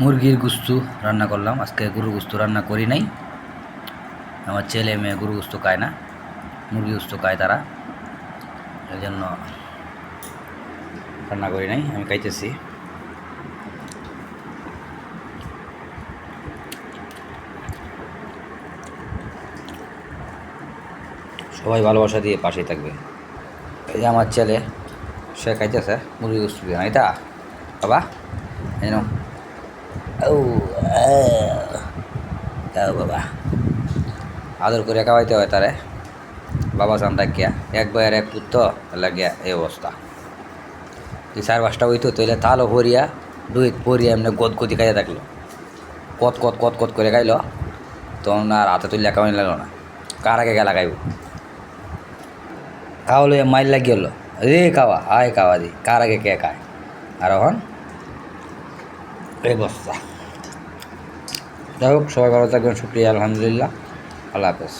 মুরগির গুস্তু রান্না করলাম। আজকে গরুর গুস্তু রান্না করি নাই। আমার ছেলে মেয়ে গরু গুস্তু খায় না, মুরগি গুস্তু খায় তারা, এই জন্য রান্না করি নাই। আমি খাইতেছি। সবাই ভালোবাসা দিয়ে পাশেই থাকবে। এই যে আমার ছেলে, সে খাইতেছে মুরগি গুস্তু দিয়ে না এটা বাবা, এই নাও। ও বাবা, আদর করে খাওয়াইতে হয় তারে, বাবা চান ডাকিয়া। এক বয়ের এক পুত্র লাগিয়া এই অবস্থা। তুই 4-5টা হইতো তৈলে তালও ভরিয়া দুধ ভরিয়া এমনি গদগদি খাইয়া থাকলো, কত কত কত কত করে খাইলো। তখন আর হাতে তুললে খাওয়াই লাগলো না। কার আগে গেলা খাইব, খাওয়া লইয়া মাইল লাগিয়ে হলো, রে খাওয়া আয় খাওয়া দি, কার আগে কে খায়। আর এখন এই বস্তা। যাই হোক, সবাই ভালো থাকবেন। শুক্রিয়া, আলহামদুলিল্লাহ, আল্লাহ হাফেজ।